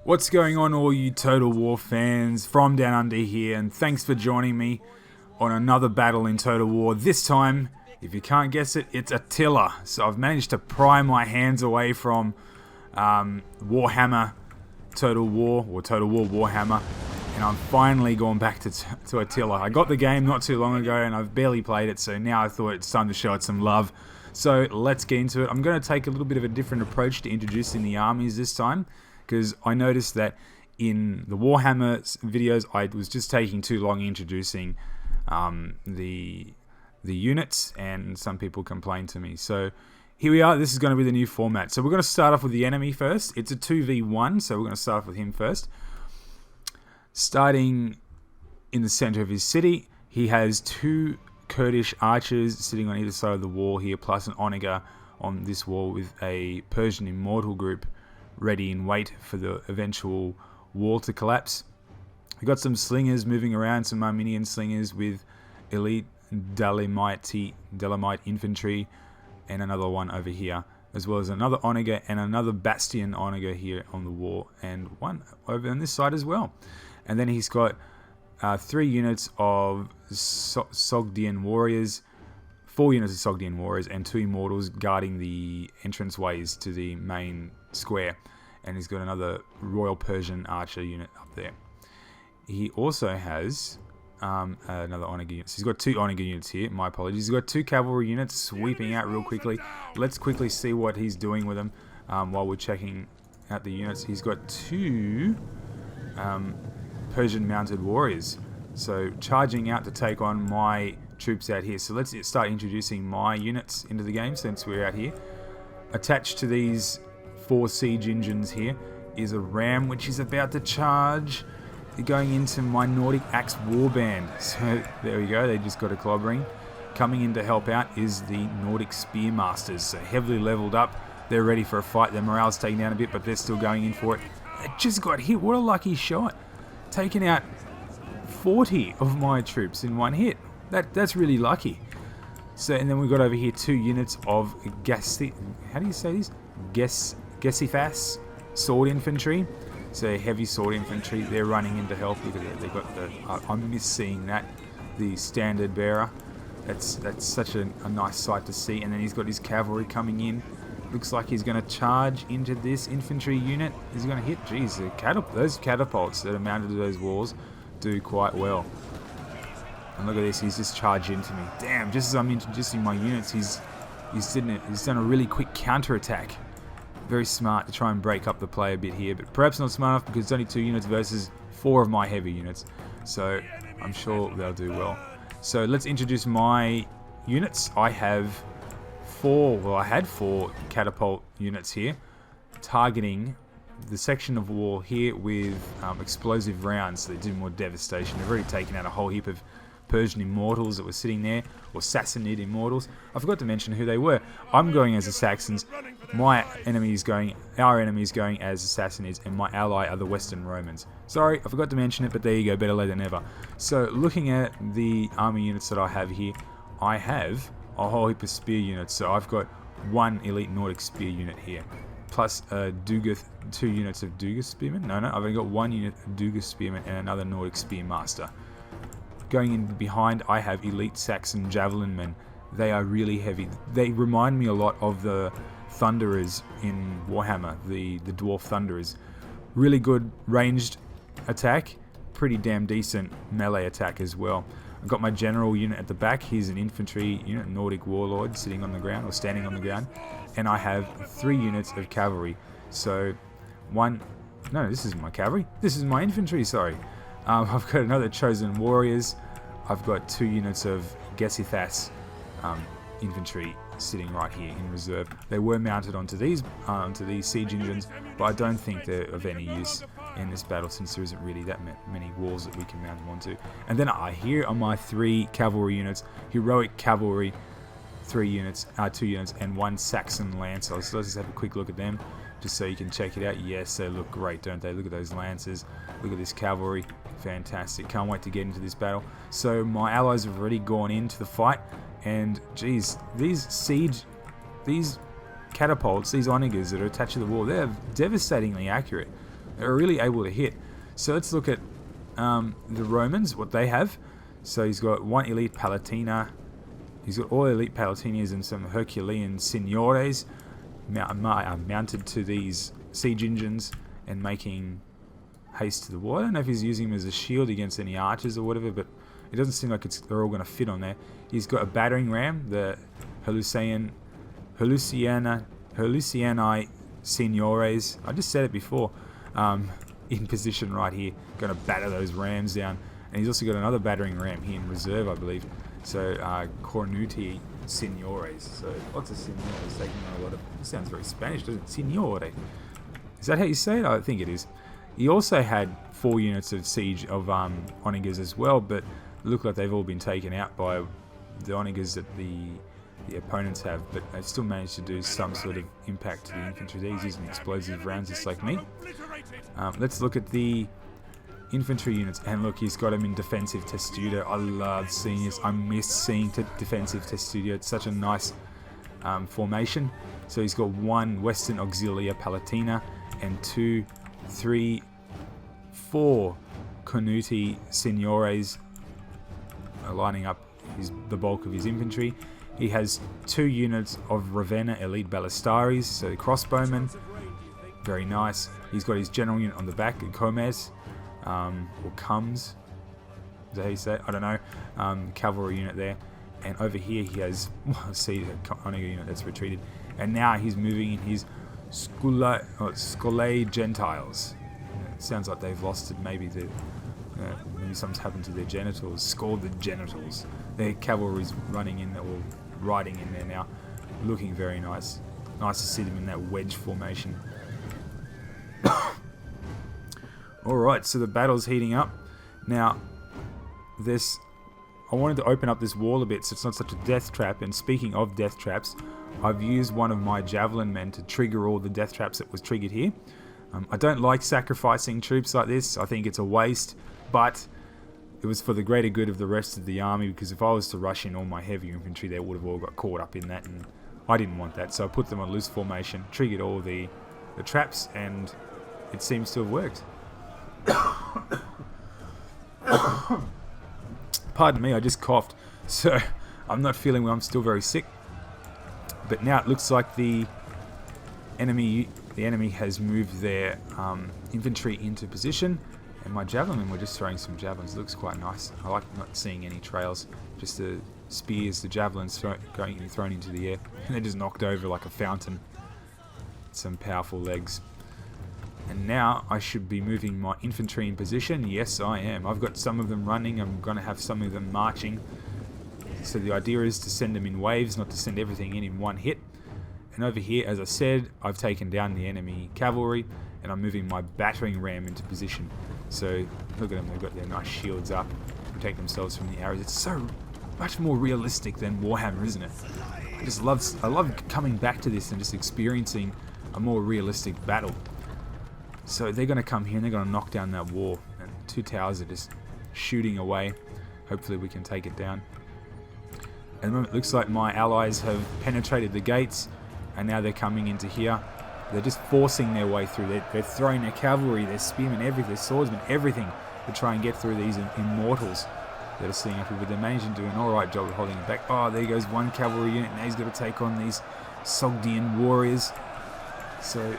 What's going on, all you Total War fans from down under here, and thanks for joining me on another battle in Total War. This time, if you can't guess it, it's Attila. So I've managed to pry my hands away from Warhammer Total War, or Total War Warhammer, and I'm finally gone back to Attila. I got the game not too long ago, and I've barely played it, so now I thought it's time to show it some love. So let's get into it. I'm going to take a little bit of a different approach to introducing the armies this time, because I noticed that in the Warhammer videos I was just taking too long introducing the units, and some people complained to me. So here we are. This is going to be the new format. So we're going to start off with the enemy first. It's a 2v1, so we're going to start off with him first. Starting in the center of his city, he has two Kurdish archers sitting on either side of the wall here, plus an onager on this wall with a Persian immortal group ready and wait for the eventual wall to collapse. We've got some slingers moving around, some Armenian slingers with elite Dalamite infantry, and another one over here, as well as another onager and another bastion onager here on the wall, and one over on this side as well. And then he's got 3 units of Sogdian warriors, 4 units of Sogdian warriors, and 2 immortals guarding the entranceways to the main square. And he's got another Royal Persian archer unit up there. He also has another onager unit. So he's got 2 onager units here. My apologies. He's got 2 cavalry units sweeping out real quickly. Let's quickly see what he's doing with them while we're checking out the units. He's got 2 Persian mounted warriors, so charging out to take on my troops out here. So let's start introducing my units into the game since we're out here. Attached to these 4 siege engines here is a ram which is about to charge, going into my Nordic Axe warband. So there we go, they just got a clobbering. Coming in to help out is the Nordic Spearmasters, so heavily leveled up. They're ready for a fight. Their morale's taken down a bit, but they're still going in for it. It just got hit. What a lucky shot. Taking out 40 of my troops in one hit. That's really lucky. So, and then we've got over here 2 units of how do you say these? Gesifas sword infantry. So heavy sword infantry. They're running in to help. Look at that. They've got the. I'm missing that. The standard bearer. That's such a nice sight to see. And then he's got his cavalry coming in. Looks like he's going to charge into this infantry unit. He's going to hit. Geez, those catapults that are mounted to those walls do quite well. And look at this. He's just charged into me. Damn! Just as I'm introducing my units, he's done a really quick counter attack. Very smart to try and break up the play a bit here, but perhaps not smart enough because it's only 2 units versus 4 of my heavy units. So I'm sure they'll do well. So let's introduce my units. I had 4 catapult units here, targeting the section of wall here with explosive rounds, so they do more devastation. They've already taken out a whole heap of Persian immortals that were sitting there, or Sassanid immortals. I forgot to mention who they were. I'm going as the Saxons. Our enemy is going as the Sassanids, and my ally are the Western Romans. Sorry, I forgot to mention it, but there you go, better late than never. So looking at the army units that I have here, I have a whole heap of spear units. So I've got 1 elite Nordic spear unit here, plus 2 units of Dugas spearmen. No, I've only got 1 unit of Dugas spearmen and another Nordic spearmaster. Going in behind, I have elite Saxon javelin men. They are really heavy. They remind me a lot of the Thunderers in Warhammer, the Dwarf Thunderers. Really good ranged attack, pretty damn decent melee attack as well. I've got my general unit at the back. He's an infantry unit, Nordic warlord, sitting on the ground or standing on the ground. And I have 3 units of cavalry. So this isn't my cavalry. This is my infantry, sorry. I've got another chosen warriors. I've got 2 units of Gesifas infantry sitting right here in reserve. They were mounted onto these siege engines, but I don't think they're of any use in this battle since there isn't really that many walls that we can mount them onto. And then here are my 3 cavalry units, heroic cavalry, 2 units, and 1 Saxon lancer. So let's just have a quick look at them, just so you can check it out. Yes, they look great, don't they? Look at those lancers. Look at this cavalry. Fantastic. Can't wait to get into this battle. So my allies have already gone into the fight, and geez, these catapults, these onagers that are attached to the wall, they're devastatingly accurate. They're really able to hit. So let's look at the Romans, what they have. So he's got one elite Palatina. He's got all elite Palatinas and some Herculean Signores mounted to these siege engines and making haste to the wall. I don't know if he's using them as a shield against any archers or whatever, but it doesn't seem like they're all going to fit on there. He's got a battering ram, the Helusiani Signores. I just said it before. In position right here, going to batter those rams down. And he's also got another battering ram here in reserve, I believe. So Cornuti Signores. So lots of Signores taking on a lot of. It sounds very Spanish, doesn't it? Signore. Is that how you say it? I think it is. He also had 4 units of siege of onagers as well, but look like they've all been taken out by the onagers that the opponents have, but they've still managed to do some sort of impact to the infantry. They're using explosive rounds just like me. Let's look at the infantry units, and look, he's got them in defensive testudo. I love seeing this. I miss seeing defensive testudo. It's such a nice formation. So he's got 1 Western Auxilia Palatina and 2, 3, 4 Cornuti Signores lining up the bulk of his infantry. He has 2 units of Ravenna Elite Ballistaries, so the crossbowmen. Very nice. He's got his general unit on the back, Comes, or Comes. Is that how you say it? I don't know. Cavalry unit there. And over here he has, see, the onager unit that's retreated. And now he's moving in his Scolae Gentiles. It sounds like they've lost it. Maybe maybe something's happened to their genitals. Scald the genitals. Their cavalry's running in, or riding in there now. Looking very nice. Nice to see them in that wedge formation. Alright, so the battle's heating up. Now, I wanted to open up this wall a bit so it's not such a death trap. And speaking of death traps, I've used one of my javelin men to trigger all the death traps that was triggered here. I don't like sacrificing troops like this. I think it's a waste, but it was for the greater good of the rest of the army, because if I was to rush in all my heavy infantry, they would have all got caught up in that, and I didn't want that. So I put them on loose formation, triggered all the traps, and it seems to have worked. Pardon me, I just coughed, so I'm not feeling well. I'm still very sick. But now it looks like the enemy has moved their infantry into position, and my javelin, we're just throwing some javelins. It looks quite nice. I like not seeing any trails, just the spears, the javelins getting thrown into the air, and they're just knocked over like a fountain. Some powerful legs. And now I should be moving my infantry in position. Yes, I am. I've got some of them running. I'm going to have some of them marching. So the idea is to send them in waves, not to send everything in one hit. And over here, as I said, I've taken down the enemy cavalry, and I'm moving my battering ram into position. So look at them, they've got their nice shields up, protect themselves from the arrows. It's so much more realistic than Warhammer, isn't it? I love coming back to this and just experiencing a more realistic battle. So they're going to come here and they're going to knock down that wall, and 2 towers are just shooting away. Hopefully we can take it down. At the moment it looks like my allies have penetrated the gates, and now they're coming into here. They're just forcing their way through. They're throwing their cavalry, their spearmen, everything, their swordsmen, everything to try and get through these immortals that are sitting up here. But they're managing to do an alright job of holding it back. Oh, there goes one cavalry unit. Now he's got to take on these Sogdian warriors. So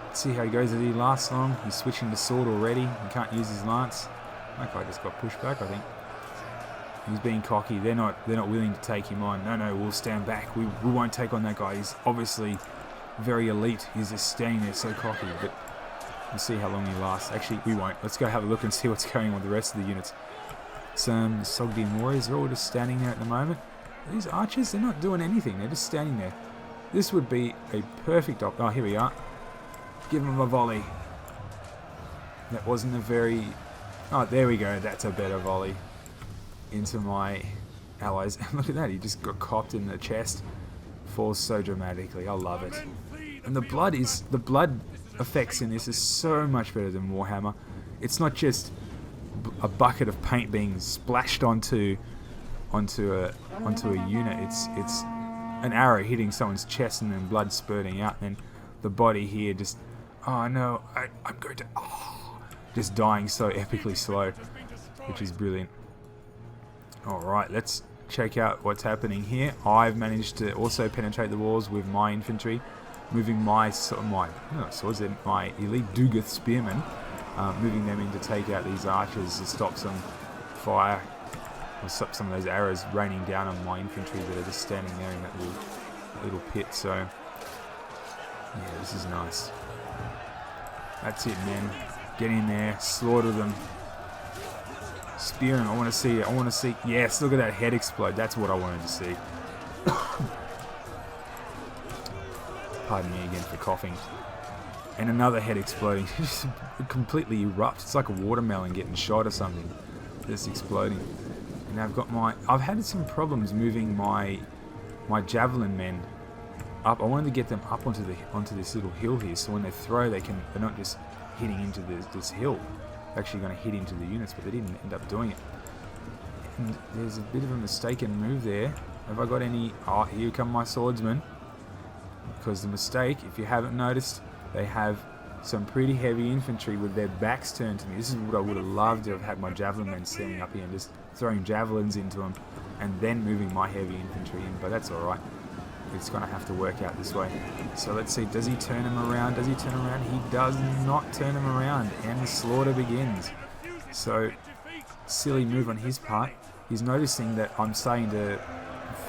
let's see how he goes. Did he last long? He's switching to sword already. He can't use his lance. That guy just got pushed back, I think. He's being cocky. They're not willing to take him on. No, we'll stand back. We won't take on that guy. He's obviously very elite. He's just standing there so cocky. But we'll see how long he lasts. Actually, we won't. Let's go have a look and see what's going on with the rest of the units. Some Sogdian warriors are all just standing there at the moment. These archers, they're not doing anything. They're just standing there. This would be a perfect oh, here we are. Give him a volley. That wasn't a very... Oh, there we go. That's a better volley into my allies. And look at that. He just got copped in the chest. Falls so dramatically. I love it. And the blood effects in this is so much better than Warhammer. It's not just a bucket of paint being splashed onto a unit. It's an arrow hitting someone's chest and then blood spurting out, and then the body here just Oh no, I'm going to... Oh, just dying so epically slow, which is brilliant. Alright, let's check out what's happening here. I've managed to also penetrate the walls with my infantry, moving my elite Dugath spearmen, moving them in to take out these archers to stop some fire, or stop some of those arrows raining down on my infantry that are just standing there in that little pit. So yeah, this is nice. That's it, men. Get in there, slaughter them. Spear him. I want to see it. I want to see. Yes, look at that head explode. That's what I wanted to see. Pardon me again for coughing. And another head exploding. Just completely erupts. It's like a watermelon getting shot or something. Just exploding. And I've had some problems moving my javelin men up. I wanted to get them up onto this little hill here, so when they throw, they're not just hitting into this hill. They're actually going to hit into the units, but they didn't end up doing it. And there's a bit of a mistaken move there. Have I got any... Oh, here come my swordsmen. Because the mistake, if you haven't noticed, they have some pretty heavy infantry with their backs turned to me. This is what I would have loved to have had my javelin men standing up here and just throwing javelins into them and then moving my heavy infantry in, but that's alright. It's going to have to work out this way. So let's see, does he turn him around? Does he turn him around? He does not turn him around, and the slaughter begins. So, silly move on his part. He's noticing that I'm starting to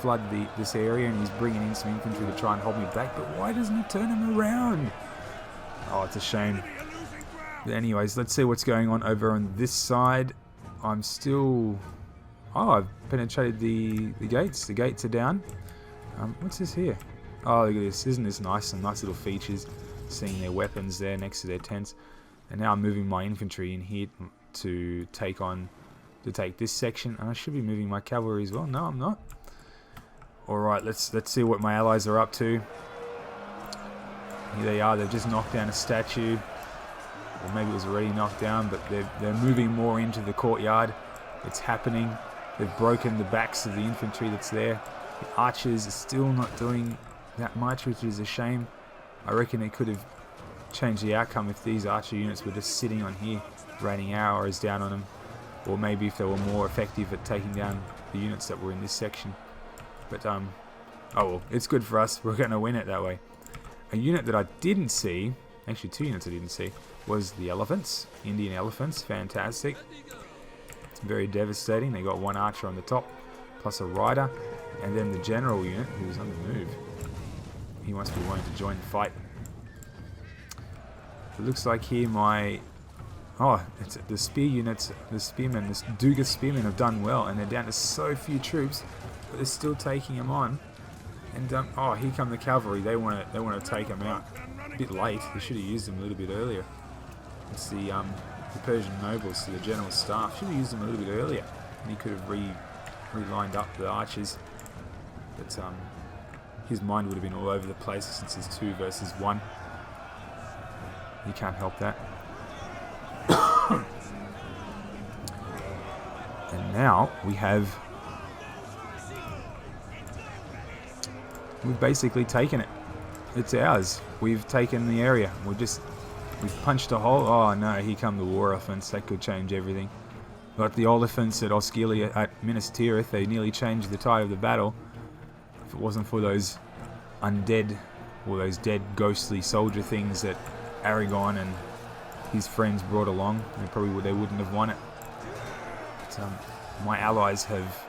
flood this area, and he's bringing in some infantry to try and hold me back, but why doesn't he turn him around? Oh, it's a shame. But anyways, let's see what's going on over on this side. I'm still... Oh, I've penetrated the gates. The gates are down. What's this here? Oh, look at this. Isn't this nice? Some nice little features. Seeing their weapons there next to their tents. And now I'm moving my infantry in here to take this section. And I should be moving my cavalry as well. No, I'm not. Alright, let's see what my allies are up to. Here they are. They've just knocked down a statue. Or maybe it was already knocked down, but they're moving more into the courtyard. It's happening. They've broken the backs of the infantry that's there. The archers are still not doing that much, which is a shame. I reckon it could have changed the outcome if these archer units were just sitting on here, raining arrows down on them. Or maybe if they were more effective at taking down the units that were in this section. But, oh well, it's good for us. We're going to win it that way. A unit that I didn't see, actually 2 units I didn't see, was the elephants. Indian elephants, fantastic. It's very devastating. They got 1 archer on the top, plus a rider. And then the general unit, who's on the move. He must be wanting to join the fight. It looks like here it's the spear units, the spearmen, the Dugath spearmen have done well, and they're down to so few troops, but they're still taking them on. And oh, here come the cavalry. They want to take them out. A bit late. They should have used them a little bit earlier. It's the Persian nobles to the general staff. Should have used them a little bit earlier, and he could have relined up the archers. But his mind would have been all over the place since it's 2 versus 1. You can't help that. And now we've basically taken it. It's ours. We've taken the area. We've punched a hole. Oh no, here come the war elephants. That could change everything. Like the elephants at Osceola at Minas Tirith, they nearly changed the tide of the battle. If it wasn't for those undead, or those dead ghostly soldier things that Aragon and his friends brought along, they wouldn't have won it. But, my allies have...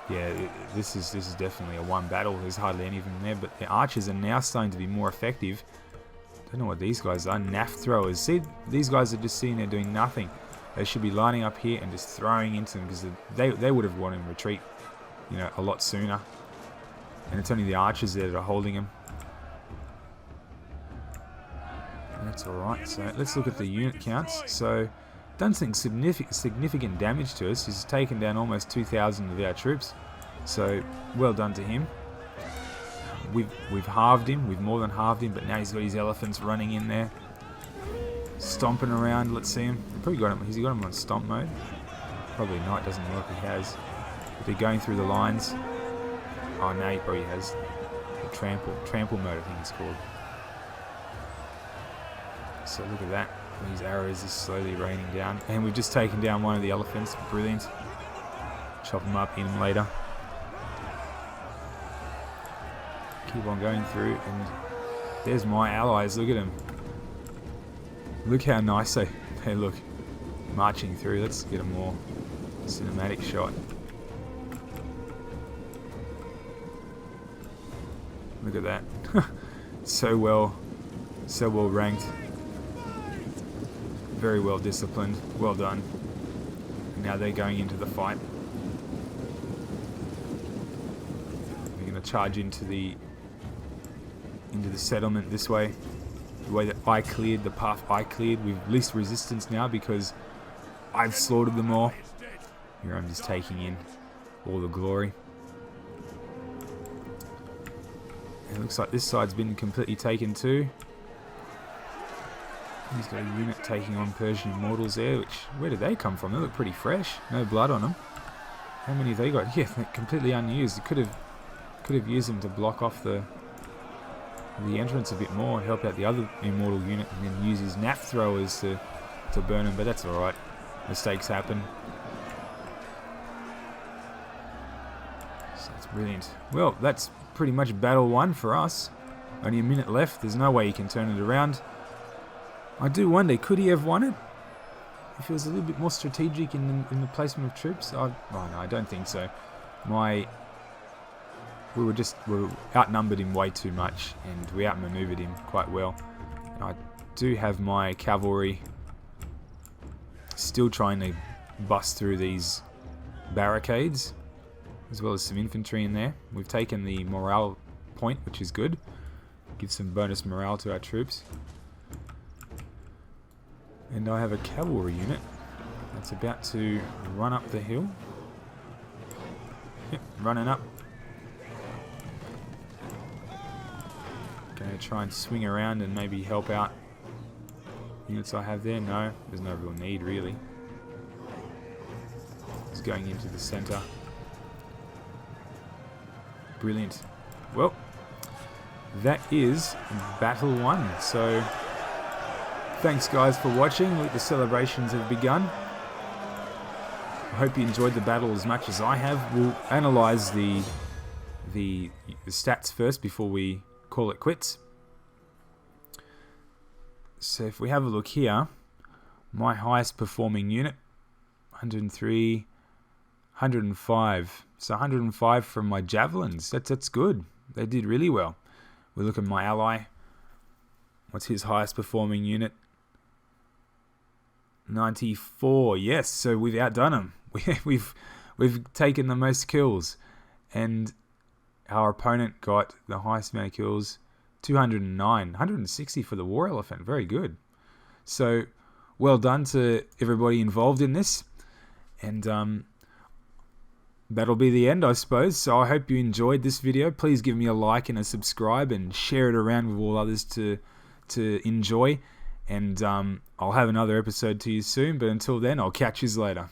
Yeah, this is definitely a 1 battle. There's hardly any of them there, but the archers are now starting to be more effective. Don't know what these guys are. Naff throwers. See, these guys are just sitting there doing nothing. They should be lining up here and just throwing into them, because they would have won in retreat, a lot sooner. And it's only the archers there that are holding him. That's alright. So let's look at the unit counts. So done some significant damage to us. He's taken down almost 2,000 of our troops. So well done to him. We've halved him. We've more than halved him. But now he's got his elephants running in there, stomping around. Let's see him. Probably got him. Has he got him on stomp mode? Probably not. Doesn't look like he has. But they're going through the lines. Oh, now he probably has the trample mode, I think it's called. So look at that. These arrows are slowly raining down. And we've just taken down one of the elephants. Brilliant. Chop them up, eat them later. Keep on going through, and there's my allies. Look at them. Look how nice they look marching through. Let's get a more cinematic shot. Look at that. so well ranked. Very well disciplined. Well done. And now they're going into the fight. We're going to charge into the settlement this way. The way that I cleared, the path I cleared, with least resistance now because I've slaughtered them all. Here I'm just taking in all the glory. It looks like this side's been completely taken too. He's got a unit taking on Persian Immortals there, which, where did they come from? They look pretty fresh. No blood on them. How many have they got? Yeah, they're completely unused. You could have used them to block off the entrance a bit more, help out the other Immortal unit, and then use his NAF throwers to burn them, but that's alright. Mistakes happen. So that's brilliant. Well, that's pretty much battle one for us. Only a minute left. There's no way he can turn it around. I do wonder, could he have won it? If he was a little bit more strategic in the placement of troops? Oh no, I don't think so. We were outnumbered him way too much, and we outmaneuvered him quite well. And I do have my cavalry still trying to bust through these barricades, as well as some infantry in there. We've taken the morale point, which is good. Gives some bonus morale to our troops. And I have a cavalry unit that's about to run up the hill. Yep, running up. Going to try and swing around and maybe help out units I have there. No, there's no real need really. It's going into the center. Brilliant. Well, that is battle one. So thanks guys for watching. The celebrations have begun. I hope you enjoyed the battle as much as I have. We'll analyze the stats first before we call it quits. So if we have a look here, my highest performing unit, 103, 105. So 105 from my javelins. That's good. They did really well. We look at my ally. What's his highest performing unit? 94. Yes, so we've outdone him. We've taken the most kills, and our opponent got the highest amount of kills, 209, 160 for the War Elephant. Very good. So well done to everybody involved in this, and that'll be the end, I suppose. So I hope you enjoyed this video. Please give me a like and a subscribe, and share it around with all others to enjoy. And I'll have another episode to you soon, but until then, I'll catch you later.